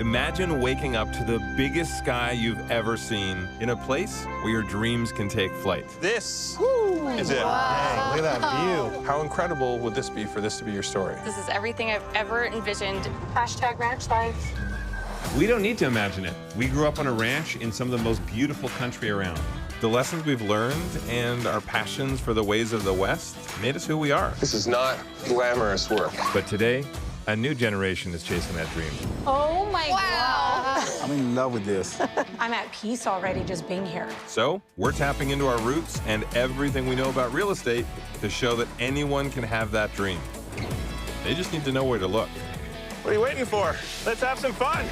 Imagine waking up to the biggest sky you've ever seen in a place where your dreams can take flight. This is it. Wow. Dang, look at that view. How incredible would this be for this to be your story? This is everything I've ever envisioned. Hashtag ranch life. We don't need to imagine it. We grew up on a ranch in some of the most beautiful country around. The lessons we've learned and our passions for the ways of the West made us who we are. This is not glamorous work. But today, a new generation is chasing that dream. Oh my God. I'm in love with this. I'm at peace already just being here. So we're tapping into our roots and everything we know about real estate to show that anyone can have that dream. They just need to know where to look. What are you waiting for? Let's have some fun.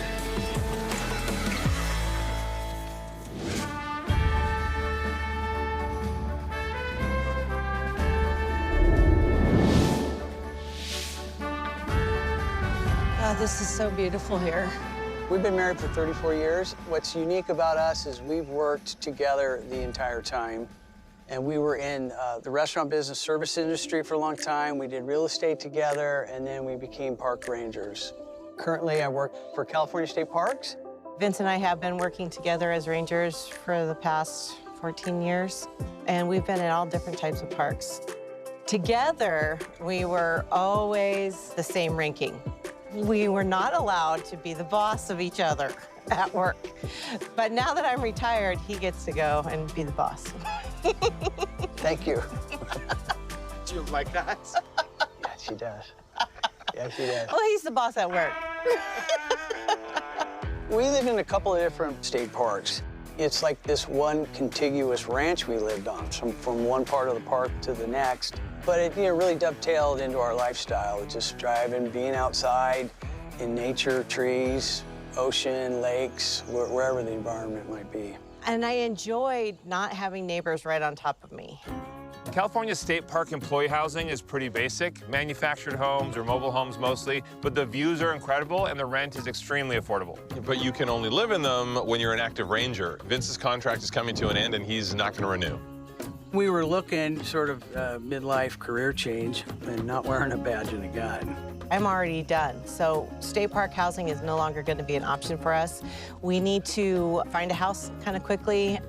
Oh, this is so beautiful here. We've been married for 34 years. What's unique about us is we've worked together the entire time. And we were in the restaurant business service industry for a long time. We did real estate together, and then we became park rangers. Currently, I work for California State Parks. Vince and I have been working together as rangers for the past 14 years, and we've been at all different types of parks. Together, we were always the same ranking. We were not allowed to be the boss of each other at work. But now that I'm retired, he gets to go and be the boss. Thank you. Do you like that? Yeah, she does. Yeah, she does. Well, he's the boss at work. We live in a couple of different state parks. It's like this one contiguous ranch we lived on, from one part of the park to the next. But it really dovetailed into our lifestyle, just driving, being outside in nature, trees, ocean, lakes, wherever the environment might be. And I enjoyed not having neighbors right on top of me. California State Park employee housing is pretty basic, manufactured homes or mobile homes mostly, but the views are incredible and the rent is extremely affordable. But you can only live in them when you're an active ranger. Vince's contract is coming to an end and he's not going to renew. We were looking sort of midlife career change and not wearing a badge and a gun. I'm already done, so state park housing is no longer going to be an option for us. We need to find a house kind of quickly.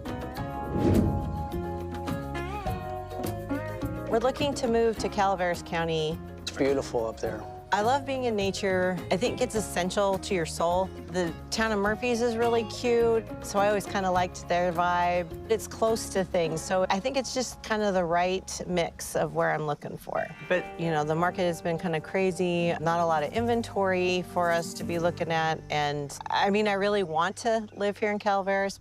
We're looking to move to Calaveras County. It's beautiful up there. I love being in nature. I think it's essential to your soul. The town of Murphy's is really cute, so I always kind of liked their vibe. It's close to things, so I think it's just kind of the right mix of where I'm looking for. But, you know, the market has been kind of crazy, not a lot of inventory for us to be looking at, and I mean, I really want to live here in Calaveras.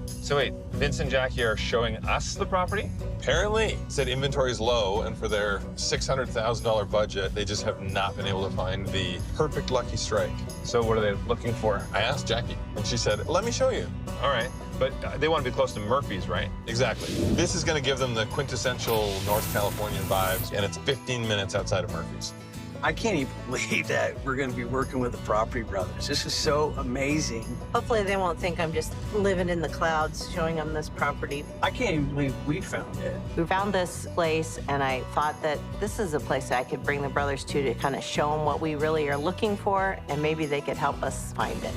So wait, Vince and Jackie are showing us the property? Apparently, said inventory is low, and for their $600,000 budget, they just have not been able to find the perfect lucky strike. So what are they looking for? I asked Jackie, and she said, let me show you. All right, but they want to be close to Murphy's, right? Exactly. This is going to give them the quintessential North Californian vibes, and it's 15 minutes outside of Murphy's. I can't even believe that we're going to be working with the Property Brothers. This is so amazing. Hopefully they won't think I'm just living in the clouds showing them this property. I can't even believe we found it. We found this place, and I thought that this is a place that I could bring the brothers to kind of show them what we really are looking for, and maybe they could help us find it.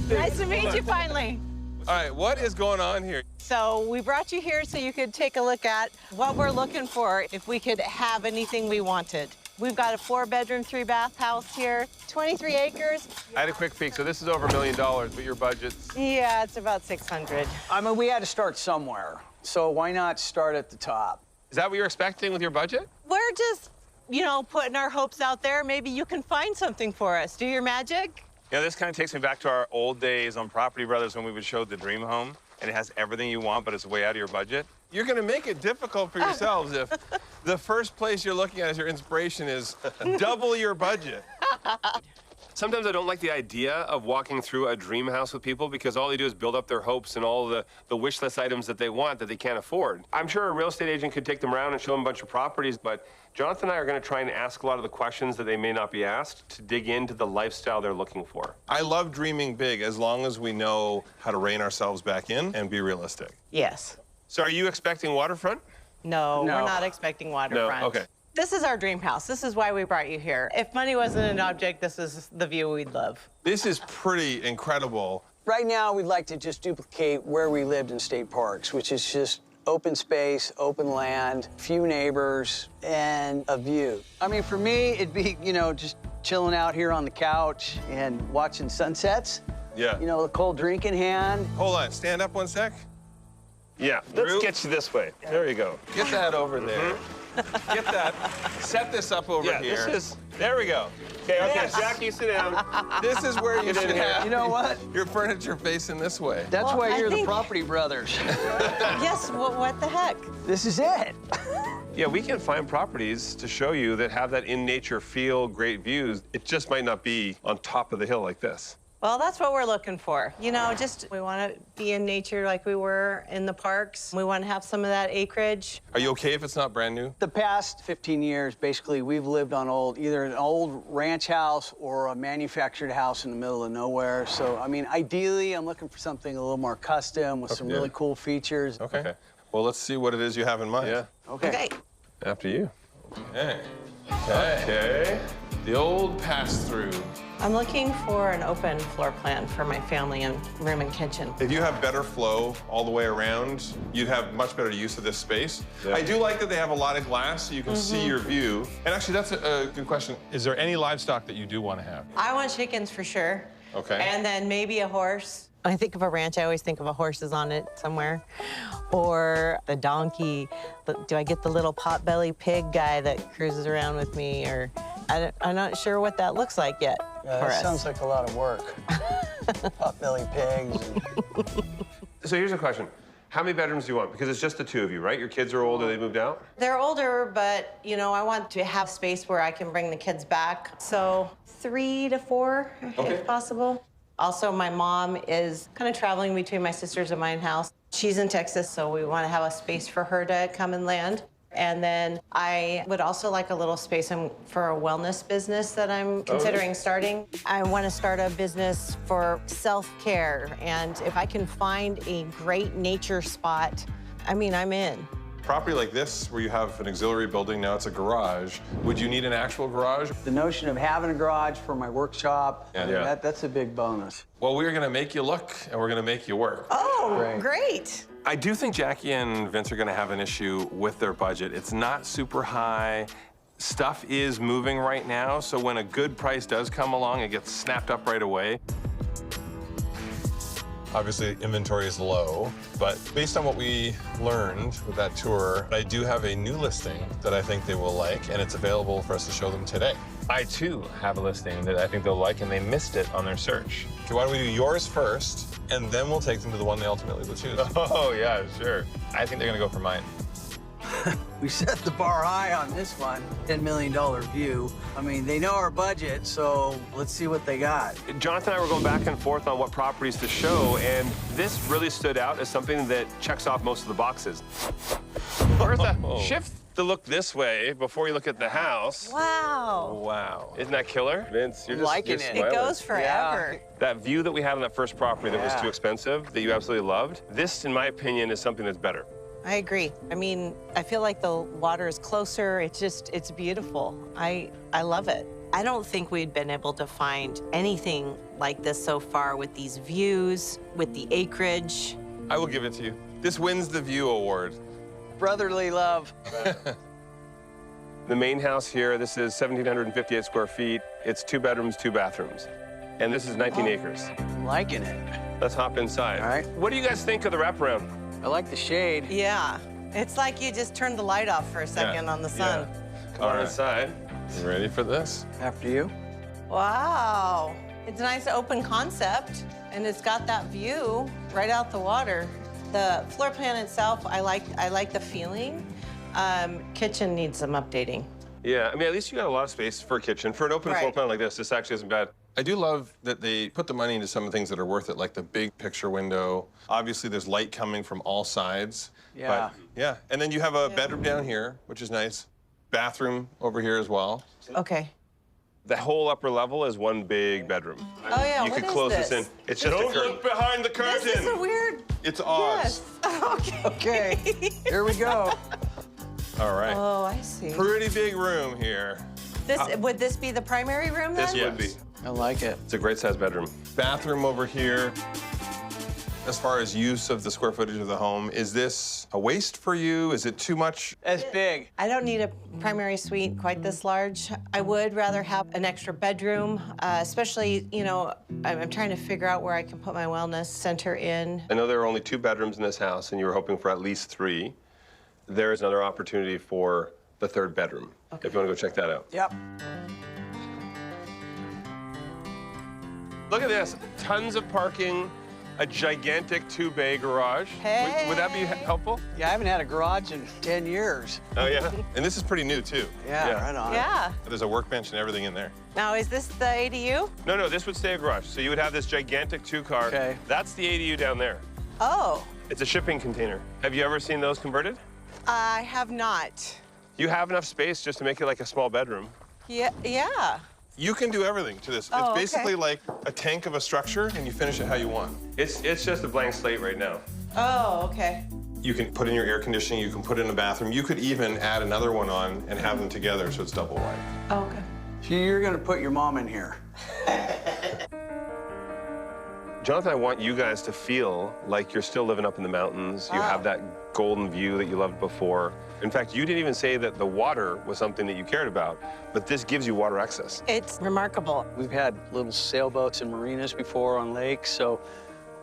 Nice to meet you finally. All right, what is going on here? So we brought you here so you could take a look at what we're looking for, if we could have anything we wanted. We've got a 4-bedroom, 3-bath house here, 23 acres. I had a quick peek, so this is over $1 million, but your budget's... Yeah, it's about 600. I mean, we had to start somewhere, so why not start at the top? Is that what you're expecting with your budget? We're just, you know, putting our hopes out there. Maybe you can find something for us. Do your magic. Yeah, this kind of takes me back to our old days on Property Brothers when we would show the dream home, and it has everything you want, but it's way out of your budget. You're going to make it difficult for yourselves if the first place you're looking at as your inspiration is double your budget. Sometimes I don't like the idea of walking through a dream house with people because all they do is build up their hopes and all the wish list items that they want that they can't afford. I'm sure a real estate agent could take them around and show them a bunch of properties, but Jonathan and I are going to try and ask a lot of the questions that they may not be asked to dig into the lifestyle they're looking for. I love dreaming big as long as we know how to rein ourselves back in and be realistic. Yes. So are you expecting waterfront? No, No. we're not expecting waterfront. No, okay. This is our dream house. This is why we brought you here. If money wasn't an object, this is the view we'd love. This is pretty incredible. Right now, we'd like to just duplicate where we lived in state parks, which is just open space, open land, few neighbors, and a view. I mean, for me, it'd be, you know, just chilling out here on the couch and watching sunsets. Yeah. You know, a cold drink in hand. Hold on, stand up one sec. Yeah, let's get you this way. There you go. Get that over there. Get that. Set this up over Yeah, here. there we go. Okay, Jackie, sit down. This is where you should have You know what? your furniture facing this way. That's Well, why I you're the think- property brothers. Yes, what the heck? This is it. Yeah, we can find properties to show you that have that in nature feel, great views. It just might not be on top of the hill like this. Well, that's what we're looking for. You know, just we want to be in nature like we were in the parks. We want to have some of that acreage. Are you okay if it's not brand new? The past 15 years, basically, we've lived on either an old ranch house or a manufactured house in the middle of nowhere. So, I mean, ideally, I'm looking for something a little more custom with some really cool features. Okay. Well, let's see what it is you have in mind. Yeah. Okay. After you. Okay. Okay. The old pass-through. I'm looking for an open floor plan for my family and room and kitchen. If you have better flow all the way around, you'd have much better use of this space. Yeah. I do like that they have a lot of glass so you can see your view. And actually, that's a good question. Is there any livestock that you do want to have? I want chickens for sure. Okay. And then maybe a horse. When I think of a ranch, I always think of a horse is on it somewhere. Or a donkey. But do I get the little potbelly pig guy that cruises around with me? Or I'm not sure what that looks like yet for That us. sounds like a lot of work. Potbelly pigs. So here's a question. How many bedrooms do you want? Because it's just the two of you, right? Your kids are older, they moved out? They're older, but, you know, I want to have space where I can bring the kids back. So 3 to 4, if possible. Also, my mom is kind of traveling between my sister's and my house. She's in Texas, so we want to have a space for her to come and land. And then I would also like a little space for a wellness business that I'm considering starting. I want to start a business for self-care, and if I can find a great nature spot, I mean, I'm in. Property like this, where you have an auxiliary building, now it's a garage, would you need an actual garage? The notion of having a garage for my workshop, I mean, that's a big bonus. Well, we're gonna make you look, and we're gonna make you work. Oh, great. I do think Jackie and Vince are gonna have an issue with their budget. It's not super high. Stuff is moving right now, so when a good price does come along, it gets snapped up right away. Obviously, inventory is low, but based on what we learned with that tour, I do have a new listing that I think they will like, and it's available for us to show them today. I, too, have a listing that I think they'll like, and they missed it on their search. Okay, why don't we do yours first, and then we'll take them to the one they ultimately will choose. Oh, yeah, sure. I think they're gonna go for mine. We set the bar high on this one, $10 million view. I mean, they know our budget, so let's see what they got. Jonathan and I were going back and forth on what properties to show, and this really stood out as something that checks off most of the boxes. Bertha, shift the look this way before you look at the house. Wow. Wow. Isn't that killer? Vince, you're just Liking you're it. It smiling. goes forever. That view that we had on that first property that was Yeah. too expensive, that you absolutely loved, this, in my opinion, is something that's better. I agree. I mean, I feel like the water is closer. It's beautiful. I love it. I don't think we'd been able to find anything like this so far with these views, with the acreage. I will give it to you. This wins the View Award. Brotherly love. The main house here, this is 1,758 square feet. It's 2 bedrooms, 2 bathrooms. And this is 19 acres. I'm liking it. Let's hop inside. All right. What do you guys think of the wraparound? I like the shade. Yeah. It's like you just turned the light off for a second on the sun. Come on right. inside. You ready for this? After you. Wow. It's a nice open concept, and it's got that view right out the water. The floor plan itself, I like the feeling. Kitchen needs some updating. Yeah, I mean, at least you got a lot of space for a kitchen. For an open floor Right. plan like this actually isn't bad. I do love that they put the money into some of the things that are worth it, like the big picture window. Obviously, there's light coming from all sides. Yeah. But, yeah. And then you have a bedroom down here, which is nice. Bathroom over here as well. Okay. The whole upper level is one big bedroom. Oh, yeah, You what could is close this this? in. It's just a Don't curtain. look behind the curtain. This is a weird... It's Oz. Yes. Okay. Okay. Here we go. All right. Oh, I see. Pretty big room here. Would this be the primary room then? This would be. I like it. It's a great sized bedroom. Bathroom over here. As far as use of the square footage of the home, is this a waste for you? Is it too much? That's big. I don't need a primary suite quite this large. I would rather have an extra bedroom, especially, you know, I'm trying to figure out where I can put my wellness center in. I know there are only 2 bedrooms in this house, and you were hoping for at least 3. There is another opportunity for the 3rd bedroom, if you want to go check that out. Yep. Look at this. Tons of parking, a gigantic 2-bay garage. Hey. Would that be helpful? Yeah, I haven't had a garage in 10 years. Oh, yeah? And this is pretty new, too. Yeah, Yeah. right on. Yeah. There's a workbench and everything in there. Now, is this the ADU? No, this would stay a garage. So you would have this gigantic 2-car. Okay. That's the ADU down there. Oh, It's a shipping container. Have you ever seen those converted? I have not. You have enough space just to make it like a small bedroom. Yeah. You can do everything to this. Oh, It's okay. basically like a tank of a structure, and you finish it how you want. It's just a blank slate right now. Oh, okay. You can put in your air conditioning, you can put in a bathroom. You could even add another one on and have them together so it's double wide. Oh, okay. So you're gonna put your mom in here. Jonathan, I want you guys to feel like you're still living up in the mountains. You have that golden view that you loved before. In fact, you didn't even say that the water was something that you cared about, but this gives you water access. It's remarkable. We've had little sailboats and marinas before on lakes, so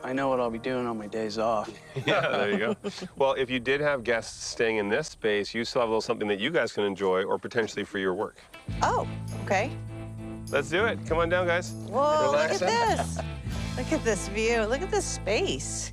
I know what I'll be doing on my days off. Yeah, there you go. Well, if you did have guests staying in this space, you still have a little something that you guys can enjoy or potentially for your work. Oh, okay. Let's do it. Come on down, guys. Whoa, Relax. look at this. Look at this view. Look at this space.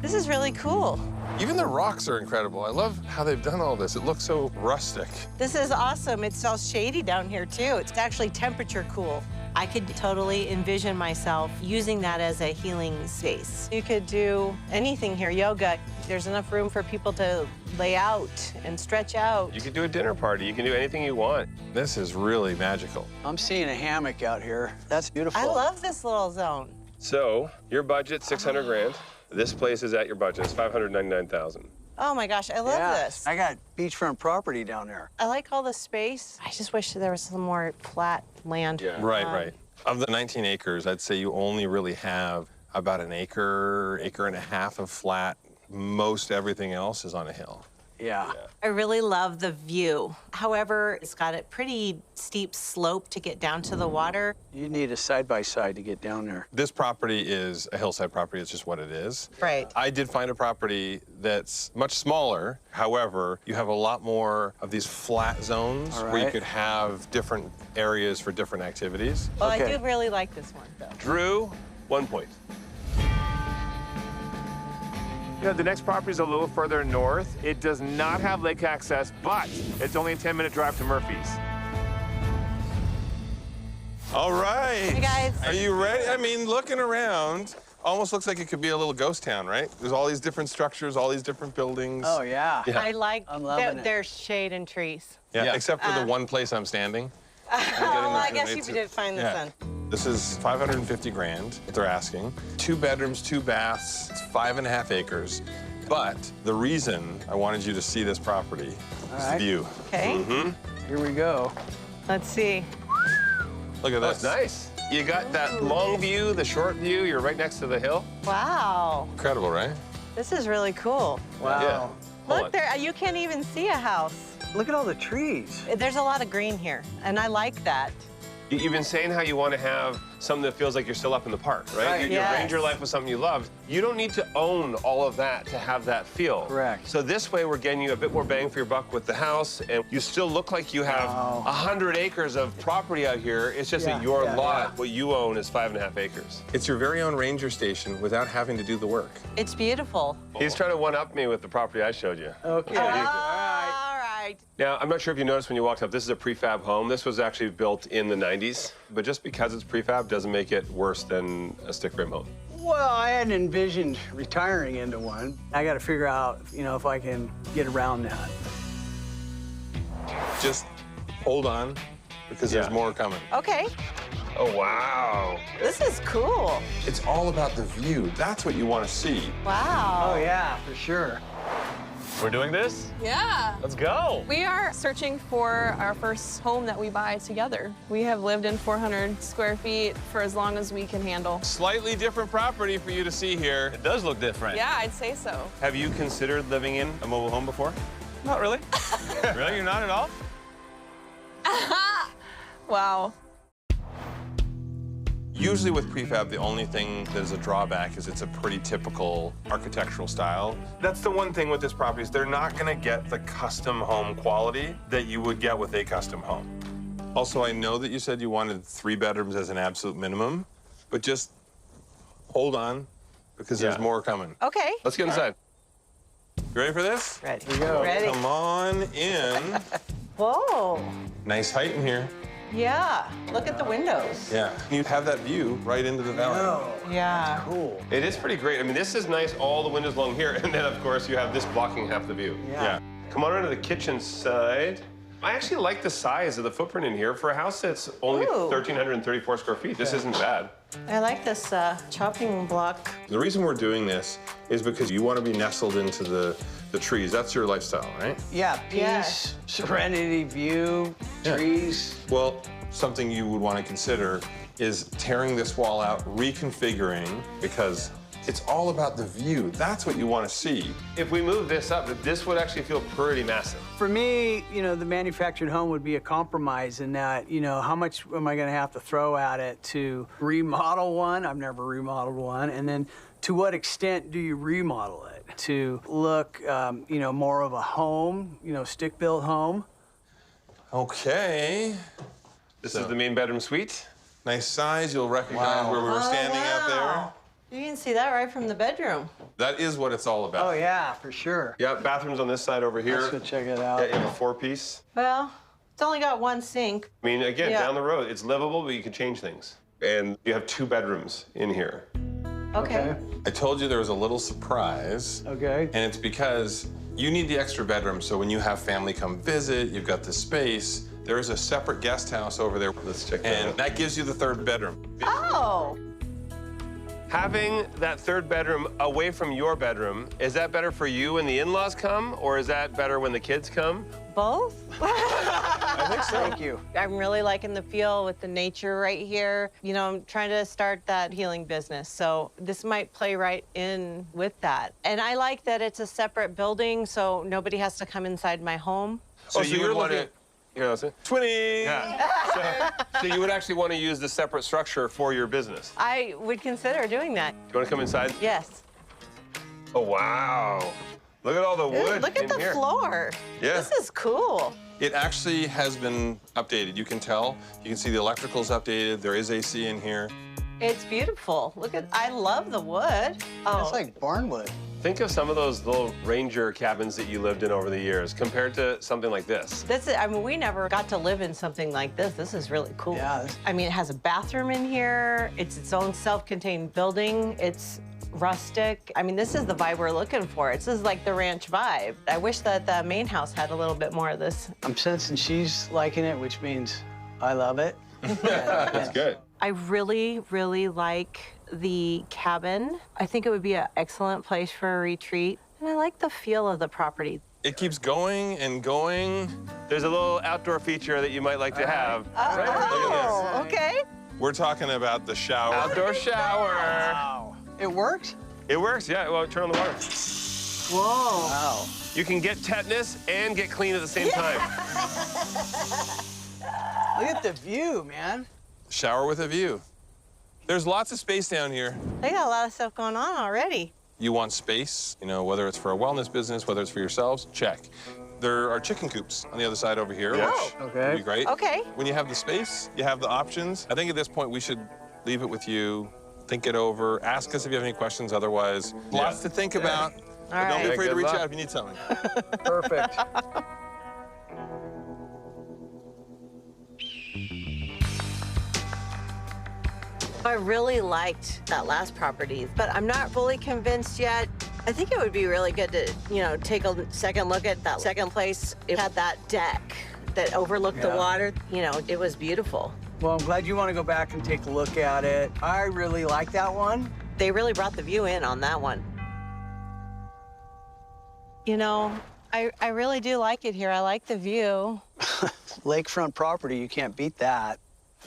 This is really cool. Even the rocks are incredible. I love how they've done all this. It looks so rustic. This is awesome. It's all shady down here, too. It's actually temperature cool. I could totally envision myself using that as a healing space. You could do anything here, yoga. There's enough room for people to lay out and stretch out. You can do a dinner party. You can do anything you want. This is really magical. I'm seeing a hammock out here. That's beautiful. I love this little zone. So your budget, 600 grand. This place is at your budget. It's 599,000. Oh my gosh, I love Yeah, this. I got beachfront property down there. I like all the space. I just wish there was some more flat land. Yeah. Right. Of the 19 acres, I'd say you only really have about an acre, acre and a half of flat. Most everything else is on a hill. Yeah. I really love the view. However, it's got a pretty steep slope to get down to the water. You need a side-by-side to get down there. This property is a hillside property. It's just what it is. Right. I did find a property that's much smaller. However, you have a lot more of these flat zones All where you right. could have different areas for different activities. Well, I Okay. do really like this one, though. Drew, 1 point. You know, the next property is a little further north. It does not have lake access, but it's only a 10-minute drive to Murphy's. All right. Hey, guys. Are you ready? I mean, looking around, almost looks like it could be a little ghost town, right? There's all these different structures, all these different buildings. Oh, yeah. I like I'm loving it. there's shade and trees. Yeah, except for the one place I'm standing. Oh, I guess you It's- did find the sun. This is 550 grand, what they're asking. 2 bedrooms, 2 baths, it's 5.5 acres. But the reason I wanted you to see this property is the right. view. Okay, Here we go. let's see. Look at this. That's nice. You got that long view, the short view. You're right next to the hill. Wow, Incredible, right? this is really cool. Wow. Yeah. Hold Look, on. there, you can't even see a house. Look at all the trees. There's a lot of green here, and I like that. You've been saying how you want to have something that feels like you're still up in the park, right? Right. You Yes. arrange your life with something you love. You don't need to own all of that to have that feel. Correct. So this way, we're getting you a bit more bang for your buck with the house, and you still look like you have Wow. 100 acres of property out here. It's just that Yeah, your yeah, lot, yeah. what you own, is 5.5 acres. It's your very own ranger station without having to do the work. It's beautiful. He's trying to one-up me with the property I showed you. Okay. All right. Now, I'm not sure if you noticed when you walked up, this is a prefab home. This was actually built in the 90s, but just because it's prefab doesn't make it worse than a stick frame home. Well, I hadn't envisioned retiring into one. I got to figure out, if I can get around that. Just hold on, because there's Yeah. more coming. Okay, Oh, wow. this is cool. It's all about the view. That's what you want to see. Wow. Oh, yeah, for sure. We're doing this? Yeah. Let's go. We are searching for our first home that we buy together. We have lived in 400 square feet for as long as we can handle. Slightly different property for you to see here. It does look different. Yeah, I'd say so. Have you considered living in a mobile home before? Not really. Really? You're not at all? Wow. Usually with prefab, the only thing that is a drawback is it's a pretty typical architectural style. That's the one thing with this property is they're not gonna get the custom home quality that you would get with a custom home. Also, I know that you said you wanted 3 bedrooms as an absolute minimum, but just hold on because there's more coming. Okay. Let's get inside. You ready for this? Ready. we go. Ready. Come on in. Whoa. Nice height in here. Yeah. Look at the windows. Yeah. You have that view right into the valley. Oh, Yeah. cool. It is pretty great. I mean, this is nice, all the windows along here, and then, of course, you have this blocking half the view. Yeah. Come on into the kitchen side. I actually like the size of the footprint in here for a house that's only Ooh. 1,334 square feet. This isn't bad. I like this chopping block. The reason we're doing this is because you want to be nestled into the trees. That's your lifestyle, right? Yeah, peace, Yeah. serenity, view, Yeah. trees. Well, something you would want to consider is tearing this wall out, reconfiguring, because it's all about the view. That's what you want to see. If we move this up, this would actually feel pretty massive. For me, you know, the manufactured home would be a compromise in that, you know, how much am I going to have to throw at it to remodel one? I've never remodeled one. And then to what extent do you remodel it to look, you know, more of a home, you know, stick-built home? Okay. This is the main bedroom suite. Nice size. You'll recognize where we were standing out there. You can see that right from the bedroom. That is what it's all about. Oh, yeah, for sure. Yeah, bathrooms on this side over here. Let's go check it out. Yeah, you have a 4-piece. Well, it's only got one sink. I mean, again, Yeah. down the road, it's livable, but you can change things. And you have 2 bedrooms in here. Okay. I told you there was a little surprise. Okay. And it's because you need the extra bedroom, so when you have family come visit, you've got the space. There is a separate guest house over there. Let's check that And out. that gives you the 3rd bedroom. Oh. Having that 3rd bedroom away from your bedroom, is that better for you when the in-laws come, or is that better when the kids come? Both? I think so. Thank you. I'm really liking the feel with the nature right here. You know, I'm trying to start that healing business, so this might play right in with that. And I like that it's a separate building, so nobody has to come inside my home. So you you're would want to, looking- you know, so, Twinning! yeah. So you would actually want to use the separate structure for your business. I would consider doing that. Do you want to come inside? Yes. Oh, wow. Look at all the Ooh, wood look at in the here. floor. Yeah. This is cool. It actually has been updated. You can tell. You can see the electrical's updated. There is AC in here. It's beautiful. Look at, I love the wood. Oh, It's like barnwood. Think of some of those little ranger cabins that you lived in over the years compared to something like this. this is, I mean, we never got to live in something like this. This is really cool. Yeah, this- I mean, it has a bathroom in here. It's its own self-contained building. It's rustic. I mean, this is the vibe we're looking for. This is like the ranch vibe. I wish that the main house had a little bit more of this. I'm sensing she's liking it, which means I love it. That's good. I really, really like the cabin. I think it would be an excellent place for a retreat. And I like the feel of the property. It keeps going and going. There's a little outdoor feature that you might like to have. Oh, okay. We're talking about the shower. Outdoor shower. Wow. It works? It works, yeah. Well, turn on the water. Whoa. Wow. You can get tetanus and get clean at the same time. Look at the view, man. Shower with a view. There's lots of space down here. They got a lot of stuff going on already. You want space, you know, whether it's for a wellness business, whether it's for yourselves, check. There are chicken coops on the other side over here, Yeah. which Okay. would be great. Okay. When you have the space, you have the options. I think at this point we should leave it with you, think it over, ask us if you have any questions. Otherwise, lots to think about. But don't right. be afraid to Good reach luck. out if you need something. Perfect. I really liked that last property, but I'm not fully convinced yet. I think it would be really good to, you know, take a second look at that second place. It had that deck that overlooked the Yeah. water. You know, it was beautiful. Well, I'm glad you want to go back and take a look at it. I really like that one. They really brought the view in on that one. You know, I really do like it here. I like the view. Lakefront property, you can't beat that.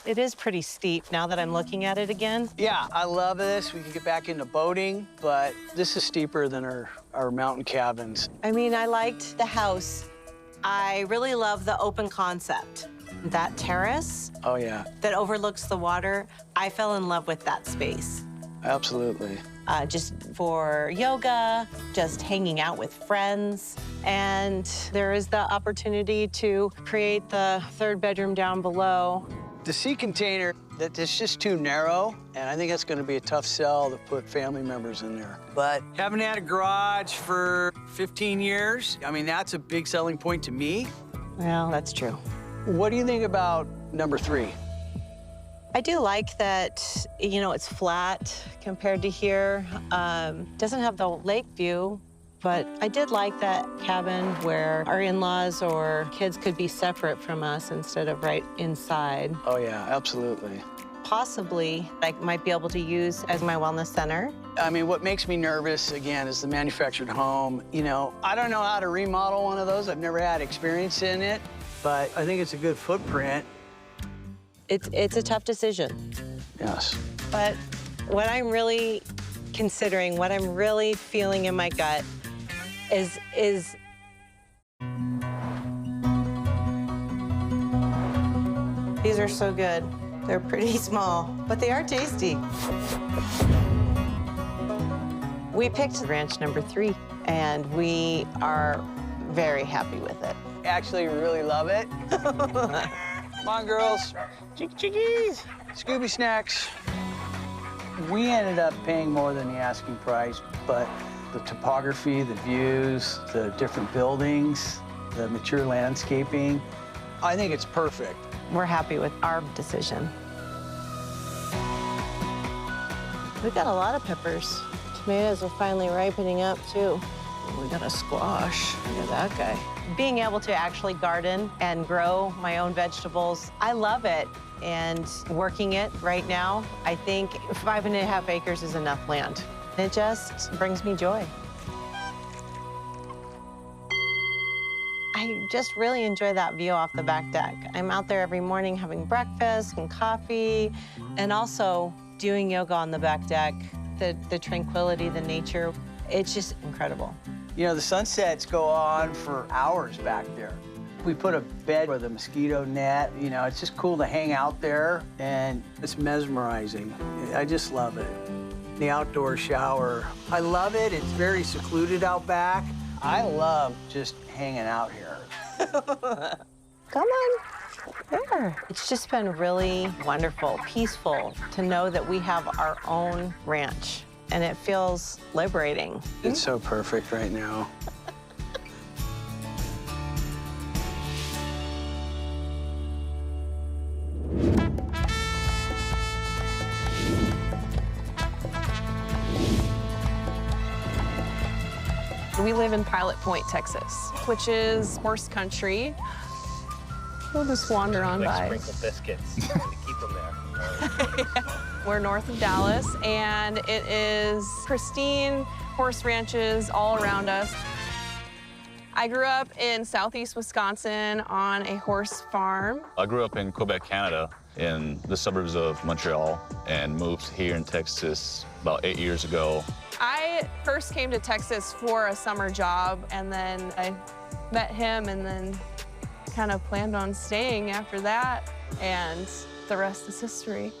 It is pretty steep now that I'm looking at it again. Yeah, I love this. We can get back into boating, but this is steeper than our mountain cabins. I mean, I liked the house. I really love the open concept. That terrace Oh, yeah, that overlooks the water, I fell in love with that space. absolutely. Just for yoga, just hanging out with friends. And there is the opportunity to create the third bedroom down below. The sea container, it's just too narrow, and I think that's gonna be a tough sell to put family members in there. But haven't had a garage for 15 years. I mean, that's a big selling point to me. Well, that's true. What do you think about number 3? I do like that, you know, it's flat compared to here. Doesn't have the lake view, but I did like that cabin where our in-laws or kids could be separate from us instead of right inside. Oh, yeah, absolutely. Possibly, I might be able to use as my wellness center. I mean, what makes me nervous, again, is the manufactured home. You know, I don't know how to remodel one of those. I've never had experience in it, but I think it's a good footprint. It's a tough decision. Yes. But what I'm really considering, what I'm really feeling in my gut is these are so good. They're pretty small, but they are tasty. We picked ranch number 3, and we are very happy with it. Actually, really love it. Come on, girls. Chickies. Scooby snacks. We ended up paying more than the asking price, but the topography, the views, the different buildings, the mature landscaping, I think it's perfect. We're happy with our decision. We've got a lot of peppers. Tomatoes are finally ripening up, too. We got a squash. Look at that guy. Being able to actually garden and grow my own vegetables, I love it. And working it right now, I think 5.5 acres is enough land. It just brings me joy. I just really enjoy that view off the back deck. I'm out there every morning having breakfast and coffee, and also doing yoga on the back deck. The tranquility, the nature, it's just incredible. You know, the sunsets go on for hours back there. We put a bed with a mosquito net. You know, it's just cool to hang out there, and it's mesmerizing. I just love it. The outdoor shower, I love it. It's very secluded out back. I love just hanging out here. Come on. There. It's just been really wonderful, peaceful to know that we have our own ranch, and it feels liberating. It's so perfect right now. We live in Pilot Point, Texas, which is horse country. We'll just wander on by. Sprinkle biscuits to keep them there. We're north of Dallas, and it is pristine horse ranches all around us. I grew up in southeast Wisconsin on a horse farm. I grew up in Quebec, Canada, in the suburbs of Montreal, and moved here in Texas about 8 years ago. I first came to Texas for a summer job, and then I met him, and then kind of planned on staying after that, and the rest is history.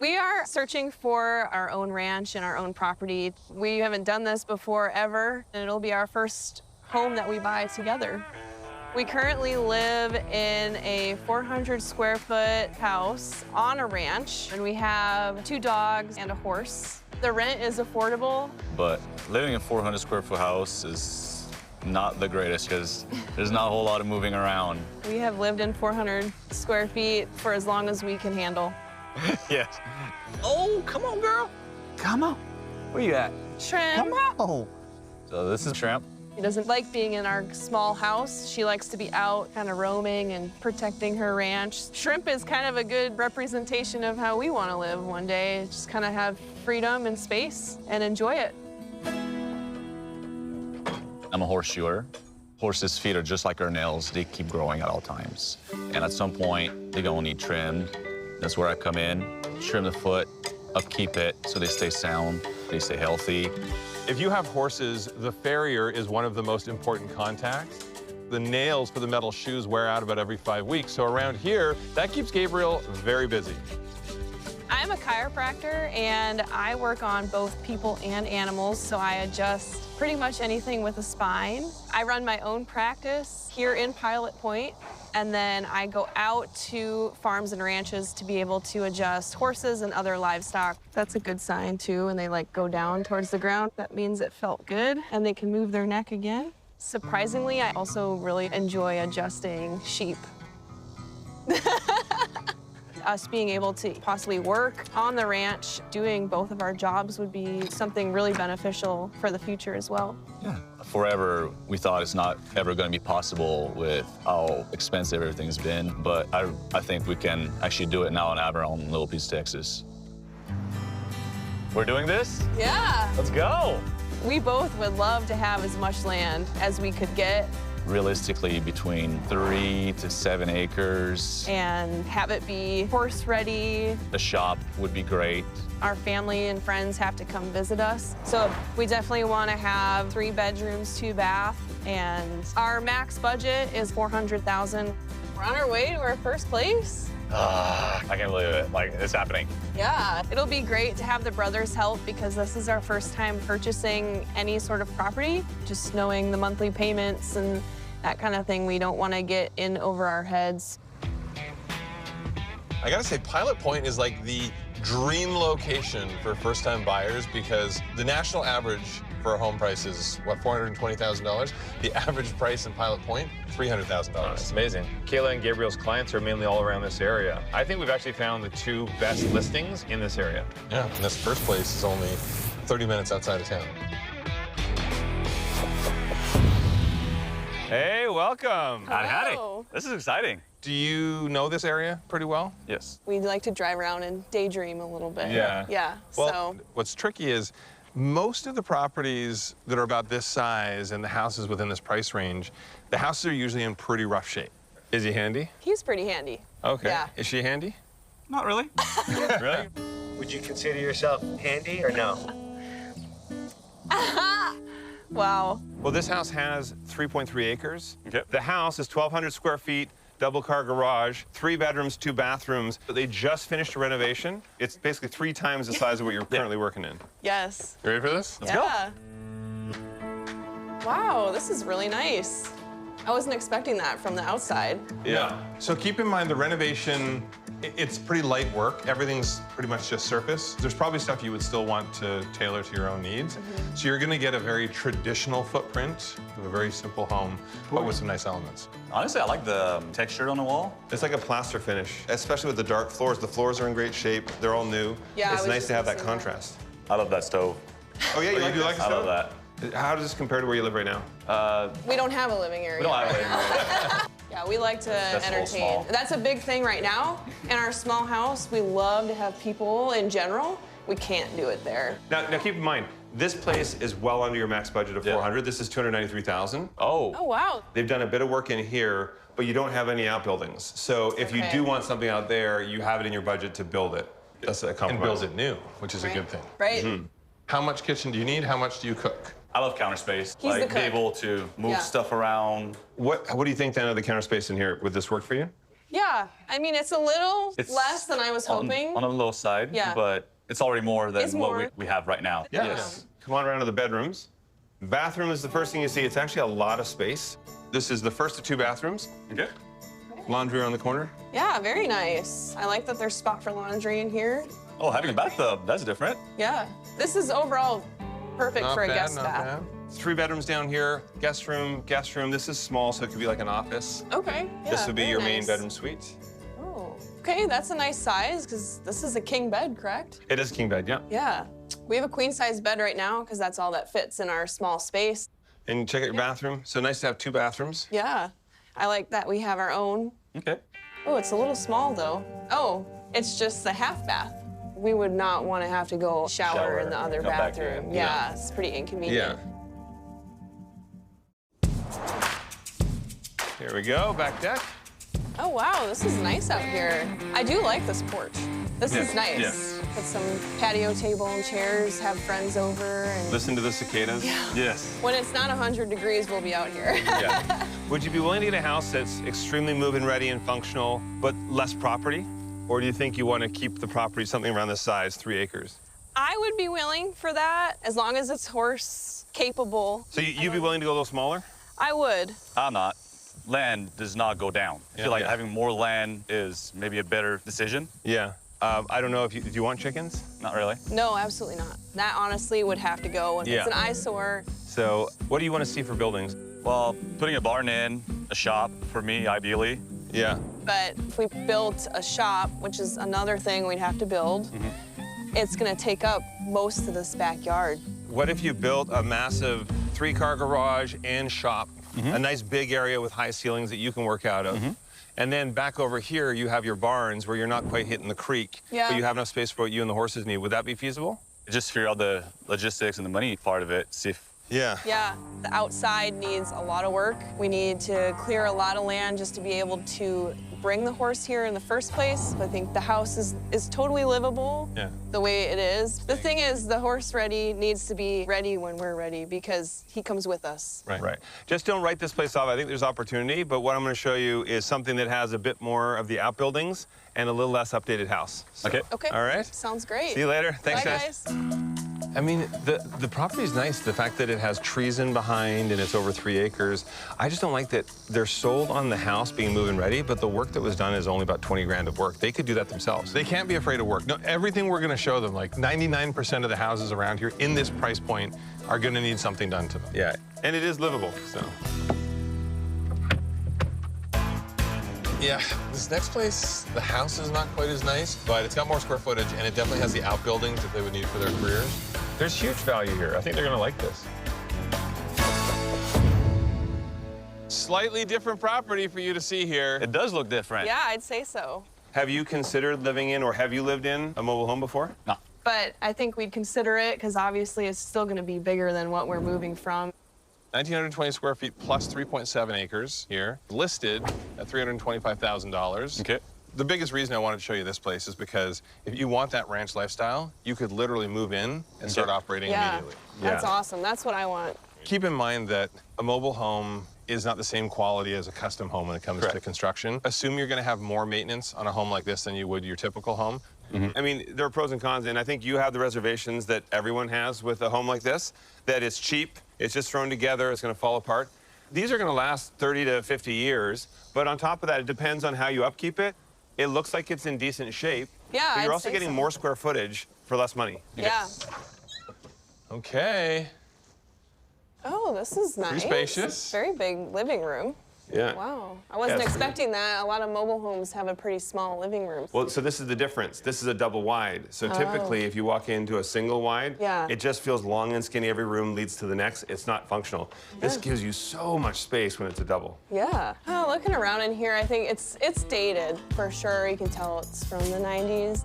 We are searching for our own ranch and our own property. We haven't done this before ever, and it'll be our first home that we buy together. We currently live in a 400 square foot house on a ranch, and we have 2 dogs and a horse. The rent is affordable. But living in a 400 square foot house is not the greatest because there's not a whole lot of moving around. We have lived in 400 square feet for as long as we can handle. Yes. Oh, come on, girl. Come on. Where you at? Shrimp. Come on. So this is Shrimp. She doesn't like being in our small house. She likes to be out kind of roaming and protecting her ranch. Shrimp is kind of a good representation of how we want to live one day. Just kind of have freedom and space and enjoy it. I'm a horseshoer. Horses' feet are just like our nails. They keep growing at all times. And at some point, they're gonna need trimmed. That's where I come in, trim the foot, upkeep it so they stay sound, they stay healthy. If you have horses, the farrier is one of the most important contacts. The nails for the metal shoes wear out about every 5 weeks. So around here, that keeps Gabriel very busy. I'm a chiropractor, and I work on both people and animals, so I adjust pretty much anything with the spine. I run my own practice here in Pilot Point, and then I go out to farms and ranches to be able to adjust horses and other livestock. That's a good sign, too, when they, like, go down towards the ground. That means it felt good, and they can move their neck again. Surprisingly, I also really enjoy adjusting sheep. Us being able to possibly work on the ranch, doing both of our jobs would be something really beneficial for the future as well. Yeah. Forever, we thought it's not ever going to be possible with how expensive everything's been, but I think we can actually do it now in Avalon, Little Piece, Texas. We're doing this? Yeah. Let's go. We both would love to have as much land as we could get Realistically, between 3 to 7 acres. and have it be horse ready. The shop would be great. Our family and friends have to come visit us. So we definitely want to have 3 bedrooms, 2 bath, and our max budget is $400,000. We're on our way to our first place. I can't believe it. Like, it's happening. Yeah, it'll be great to have the brothers help because this is our first time purchasing any sort of property. Just knowing the monthly payments and that kind of thing, we don't want to get in over our heads. I gotta say, Pilot Point is like the dream location for first-time buyers because the national average for a home price is, what, $420,000? The average price in Pilot Point, $300,000. It's amazing. Kayla and Gabriel's clients are mainly all around this area. I think we've actually found the 2 best listings in this area. Yeah, and this first place is only 30 minutes outside of town. Hey, welcome. Hello. This is exciting. Do you know this area pretty well? Yes. We like to drive around and daydream a little bit. Yeah. Yeah, Well, so. what's tricky is most of the properties that are about this size and the houses within this price range, the houses are usually in pretty rough shape. Is he handy? He's pretty handy. Okay. Yeah. Is she handy? Not really. Really? Would you consider yourself handy or no? Wow. Well, this house has 3.3 acres. Okay. The house is 1,200 square feet, double-car garage, 3 bedrooms, 2 bathrooms. They just finished a renovation. It's basically 3 times the size of what you're currently working in. Yes. You ready for this? Let's go. Yeah. Wow, this is really nice. I wasn't expecting that from the outside. Yeah. So keep in mind the renovation, it's pretty light work. Everything's pretty much just surface. There's probably stuff you would still want to tailor to your own needs. So you're gonna get a very traditional footprint of a very simple home, but with some nice elements. Honestly, I like the texture on the wall. It's like a plaster finish, especially with the dark floors. The floors are in great shape. They're all new. Yeah, I it's was nice just to have that gonna say that. contrast. I love that stove. Oh, yeah, you like do this? like I love that. How does this compare to where you live right now? We don't have a living area. We don't have it. Yeah, we like to a little entertain. small. That's a big thing right now. In our small house, we love to have people in general. We can't do it there. Now keep in mind, this place is well under your max budget of 400. This is 293,000. Oh, wow. They've done a bit of work in here, but you don't have any outbuildings. So if you Okay. do want something out there, you have it in your budget to build it. That's a And compromise. builds it new, which is a good thing. Right? How much kitchen do you need? How much do you cook? I love counter space. He's the like, cook. be able to move Yeah. stuff around. What do you think then of the counter space in here? Would this work for you? Yeah, I mean, it's a little It's less than I was hoping. On a low side, Yeah. but it's already more than It's what more. we have right now. Yes. Come on around to the bedrooms. Bathroom is the first thing you see. It's actually a lot of space. This is the first of 2 bathrooms. Okay. Laundry around the corner. Yeah, very nice. I like that there's spot for laundry in here. Oh, having a bathtub, that's different. Yeah, this is overall perfect for a guest bath. 3 bedrooms down here, guest room. This is small, so it could be like an office. Okay, yeah, This would be very your main nice. bedroom suite. Oh, okay, that's a nice size because this is a king bed, correct? It is king bed, yeah. Yeah. We have a queen size bed right now because that's all that fits in our small space. And check out your bathroom. So nice to have 2 bathrooms. Yeah, I like that we have our own. Okay. Oh, it's a little small though. Oh, it's just a half bath. We would not want to have to go shower in the other Go back bathroom. in. Yeah, it's pretty inconvenient. Yeah. Here we go, back deck. Oh, wow, this is nice out here. I do like this porch. This is nice. Yes. Put some patio table and chairs, have friends over. And Listen to the cicadas. Yeah. Yes. when it's not 100 degrees, we'll be out here. Yeah. Would you be willing to get a house that's extremely move-in ready and functional, but less property? Or do you think you want to keep the property something around this size, 3 acres? I would be willing for that, as long as it's horse capable. So you'd be willing to go a little smaller? I would. I'm not. Land does not go down. I feel like having more land is maybe a better decision. Yeah. I don't know if do you want chickens? Not really. No, absolutely not. That honestly would have to go. It's an eyesore. So what do you want to see for buildings? Well, putting a barn in, a shop, for me, ideally. Yeah. But if we built a shop, which is another thing we'd have to build, it's gonna take up most of this backyard. What if you built a massive 3-car garage and shop, a nice big area with high ceilings that you can work out of? And then back over here, you have your barns where you're not quite hitting the creek, but you have enough space for what you and the horses need. Would that be feasible? Just figure out the logistics and the money part of it, see if... Yeah. Yeah, the outside needs a lot of work. We need to clear a lot of land just to be able to bring the horse here in the first place. I think the house is totally livable the way it is. The thing is, the horse ready needs to be ready when we're ready because he comes with us. Right. Just don't write this place off. I think there's opportunity, but what I'm going to show you is something that has a bit more of the outbuildings and a little less updated house. So, Okay. All right. Sounds great. See you later. Thanks, Bye, guys. I mean, the property's nice. The fact that it has trees in behind and it's over 3 acres. I just don't like that they're sold on the house being move-in ready, but the work that was done is only about 20 grand of work. They could do that themselves. They can't be afraid of work. No, everything we're going to show them, like 99% of the houses around here in this price point are going to need something done to them. Yeah, and it is livable, so. Yeah, this next place, the house is not quite as nice, but it's got more square footage, and it definitely has the outbuildings that they would need for their careers. There's huge value here. I think they're gonna like this. Slightly different property for you to see here. It does look different. Yeah, I'd say so. Have you considered living in, or have you lived in a mobile home before? No. But I think we'd consider it because obviously it's still going to be bigger than what we're moving from. 1,920 square feet plus 3.7 acres here, listed at $325,000. Okay. The biggest reason I wanted to show you this place is because if you want that ranch lifestyle, you could literally move in and start operating immediately. That's awesome. That's what I want. Keep in mind that a mobile home is not the same quality as a custom home when it comes to construction. Assume you're going to have more maintenance on a home like this than you would your typical home. I mean, there are pros and cons, and I think you have the reservations that everyone has with a home like this, that it's cheap, it's just thrown together, it's gonna fall apart. These are gonna last 30 to 50 years, but on top of that, it depends on how you upkeep it. It looks like it's in decent shape, Yeah, but you're I'd also say getting so. more square footage for less money. Yeah. Okay. Oh, this is nice. Pretty spacious. Very big living room. Yeah. Wow. I wasn't expecting that. A lot of mobile homes have a pretty small living room. Well, so this is the difference. This is a double wide. So typically, if you walk into a single wide, it just feels long and skinny. Every room leads to the next. It's not functional. This gives you so much space when it's a double. Yeah. Oh, looking around in here, I think it's dated for sure. You can tell it's from the 90s.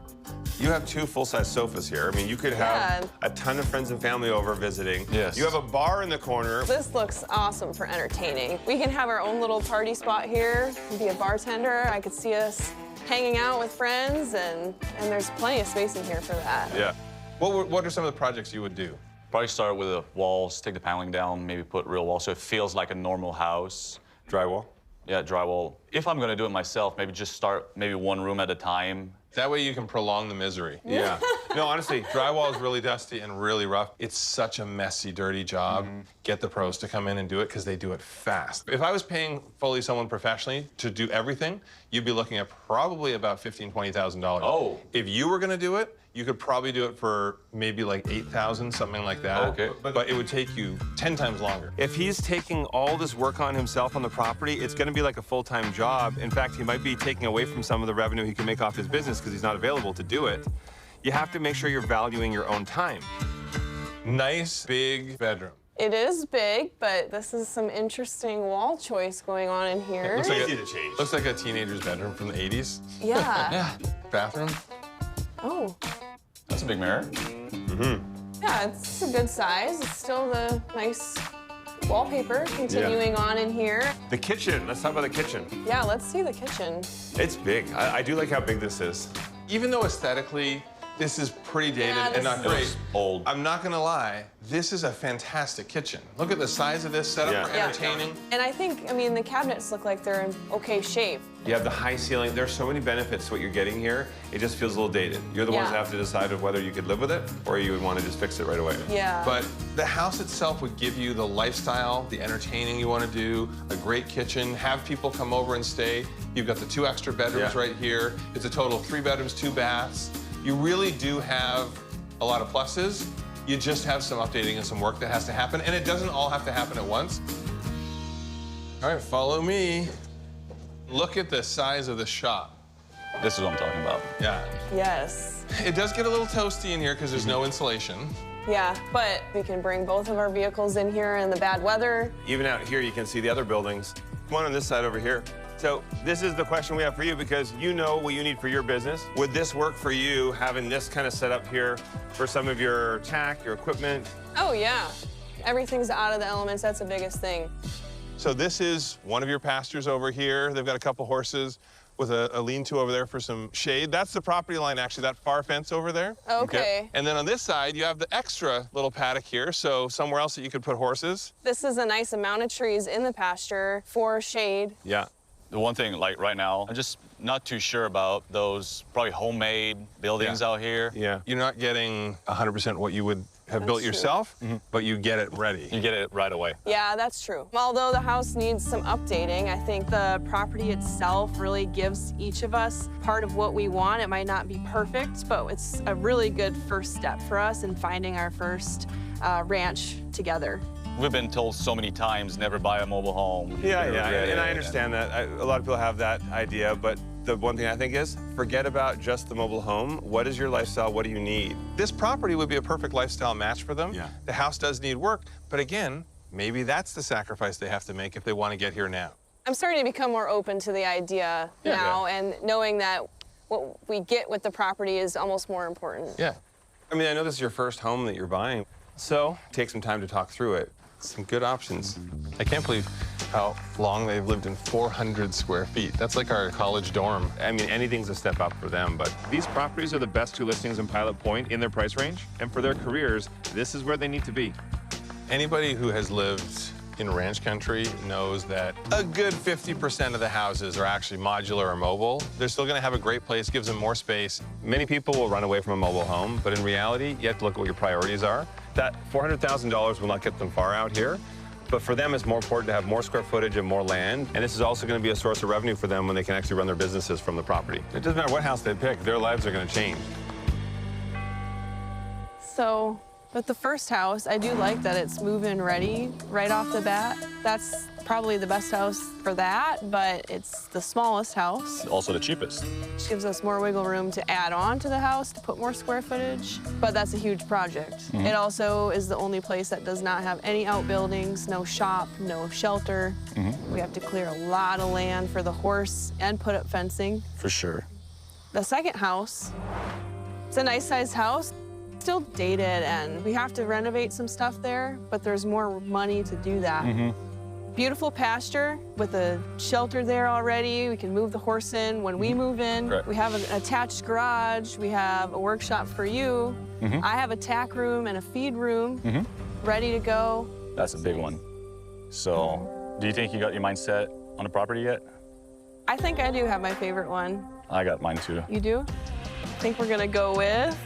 You have 2 full-size sofas here. I mean, you could have a ton of friends and family over visiting. Yes. You have a bar in the corner. This looks awesome for entertaining. We can have our own little party spot here, be a bartender. I could see us hanging out with friends, and there's plenty of space in here for that. Yeah. What are some of the projects you would do? Probably start with the walls, take the paneling down, maybe put real walls so it feels like a normal house. Drywall. Yeah, drywall. If I'm gonna do it myself, maybe just start maybe one room at a time. That way you can prolong the misery. Yeah. No, honestly, drywall is really dusty and really rough. It's such a messy, dirty job. Get the pros to come in and do it because they do it fast. If I was paying fully someone professionally to do everything, you'd be looking at probably about $15,000, $20,000. Oh. If you were gonna do it, you could probably do it for maybe like $8,000, something like that. Okay. But it would take you 10 times longer. If he's taking all this work on himself on the property, it's going to be like a full-time job. In fact, he might be taking away from some of the revenue he can make off his business because he's not available to do it. You have to make sure you're valuing your own time. Nice, big bedroom. It is big, but this is some interesting wall choice going on in here. Looks like Easy to change. Looks like a teenager's bedroom from the 80s. Yeah. Yeah. Bathroom. Oh. That's a big mirror. Yeah, it's a good size. It's still the nice wallpaper continuing on in here. The kitchen, let's talk about the kitchen. Yeah, let's see the kitchen. It's big. I do like how big this is. Even though aesthetically, this is pretty dated and not great. Old. I'm not gonna lie, this is a fantastic kitchen. Look at the size of this setup for entertaining. And I think, I mean, the cabinets look like they're in okay shape. You have the high ceiling. There's so many benefits to what you're getting here. It just feels a little dated. You're the ones that have to decide of whether you could live with it or you would want to just fix it right away. Yeah. But the house itself would give you the lifestyle, the entertaining you want to do, a great kitchen, have people come over and stay. You've got the 2 extra bedrooms right here. It's a total of 3 bedrooms, 2 baths. You really do have a lot of pluses. You just have some updating and some work that has to happen, and it doesn't all have to happen at once. All right, follow me. Look at the size of the shop. This is what I'm talking about. Yeah. Yes. It does get a little toasty in here because there's no insulation. Yeah, but we can bring both of our vehicles in here in the bad weather. Even out here, you can see the other buildings. One on this side over here. So this is the question we have for you because you know what you need for your business. Would this work for you, having this kind of set up here for some of your tack, your equipment? Oh, yeah. Everything's out of the elements. That's the biggest thing. So this is one of your pastures over here. They've got a couple horses with a lean-to over there for some shade. That's the property line, actually, that far fence over there. Okay. And then on this side, you have the extra little paddock here, so somewhere else that you could put horses. This is a nice amount of trees in the pasture for shade. Yeah. The one thing, like right now, I'm just not too sure about those probably homemade buildings out here. Yeah. You're not getting 100% what you would have built yourself, but you get it ready. You get it right away. Yeah, that's true. Although the house needs some updating, I think the property itself really gives each of us part of what we want. It might not be perfect, but it's a really good first step for us in finding our first ranch together. We've been told so many times, never buy a mobile home. Yeah, and I understand that. A lot of people have that idea, but the one thing I think is, forget about just the mobile home. What is your lifestyle? What do you need? This property would be a perfect lifestyle match for them. Yeah. The house does need work, but again, maybe that's the sacrifice they have to make if they want to get here now. I'm starting to become more open to the idea now, and knowing that what we get with the property is almost more important. Yeah. I mean, I know this is your first home that you're buying, so take some time to talk through it. Some good options. I can't believe how long they've lived in 400 square feet. That's like our college dorm. I mean, anything's a step up for them, but these properties are the best 2 listings in Pilot Point in their price range, and for their careers, this is where they need to be. Anybody who has lived in ranch country knows that a good 50% of the houses are actually modular or mobile. They're still gonna have a great place, gives them more space. Many people will run away from a mobile home, but in reality, you have to look at what your priorities are. That $400,000 will not get them far out here, but for them, it's more important to have more square footage and more land, and this is also gonna be a source of revenue for them when they can actually run their businesses from the property. It doesn't matter what house they pick, their lives are gonna change. So, with the first house, I do like that it's move-in ready right off the bat. That's probably the best house for that, but it's the smallest house. Also the cheapest. Which gives us more wiggle room to add on to the house, to put more square footage, but that's a huge project. It also is the only place that does not have any outbuildings, no shop, no shelter. We have to clear a lot of land for the horse and put up fencing. For sure. The second house, it's a nice-sized house. Still dated, and we have to renovate some stuff there, but there's more money to do that. Beautiful pasture with a shelter there already. We can move the horse in when we move in. Correct. We have an attached garage. We have a workshop for you. I have a tack room and a feed room ready to go. That's a big one. So, do you think you got your mind set on the property yet? I think I do have my favorite one. I got mine too. You do? I think we're gonna go with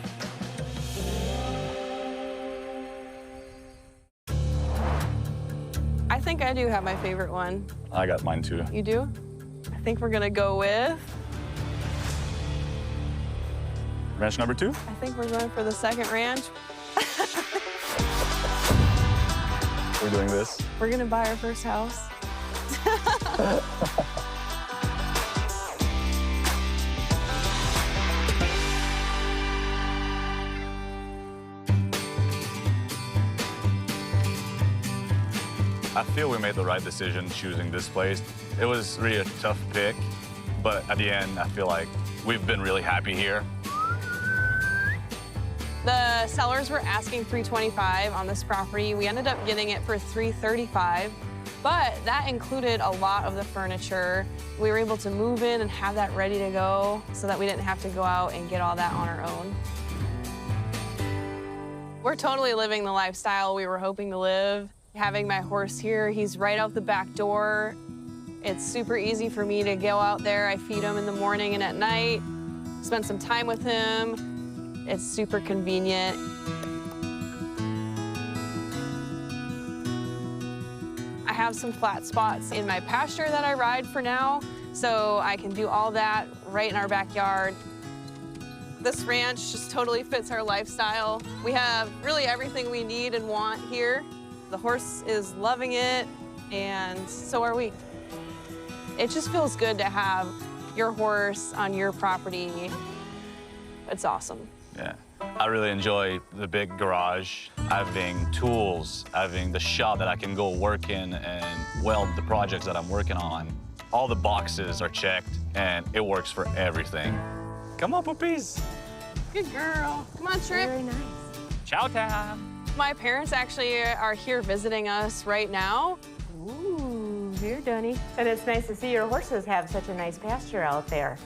I think I do have my favorite one. I got mine too. You do? I think we're gonna go with ranch number 2? I think we're going for the second ranch. We're doing this. We're gonna buy our first house. I feel we made the right decision choosing this place. It was really a tough pick, but at the end, I feel like we've been really happy here. The sellers were asking $325 on this property. We ended up getting it for $335, but that included a lot of the furniture. We were able to move in and have that ready to go so that we didn't have to go out and get all that on our own. We're totally living the lifestyle we were hoping to live. Having my horse here, he's right out the back door. It's super easy for me to go out there. I feed him in the morning and at night, spend some time with him. It's super convenient. I have some flat spots in my pasture that I ride for now, so I can do all that right in our backyard. This ranch just totally fits our lifestyle. We have really everything we need and want here. The horse is loving it, and so are we. It just feels good to have your horse on your property. It's awesome. Yeah. I really enjoy the big garage, having tools, having the shop that I can go work in and weld the projects that I'm working on. All the boxes are checked, and it works for everything. Come on, puppies. Good girl. Come on, Trip. Very nice. Chow time. My parents actually are here visiting us right now. Ooh, here, Dunny. And it's nice to see your horses have such a nice pasture out there.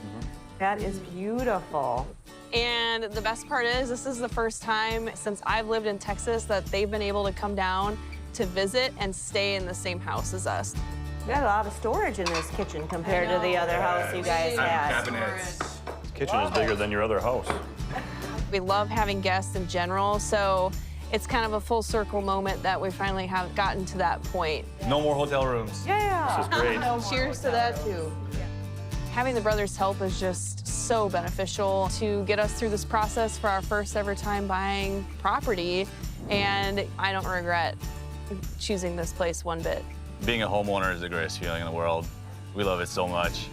That is beautiful. And the best part is, this is the first time since I've lived in Texas that they've been able to come down to visit and stay in the same house as us. You got a lot of storage in this kitchen compared to the other house you guys had. Cabinets. This kitchen is bigger than your other house. We love having guests in general, so it's kind of a full circle moment that we finally have gotten to that point. No more hotel rooms. Yeah. This is great. Cheers to that, too. Having the brothers' help is just so beneficial to get us through this process for our first ever time buying property, and I don't regret choosing this place one bit. Being a homeowner is the greatest feeling in the world. We love it so much.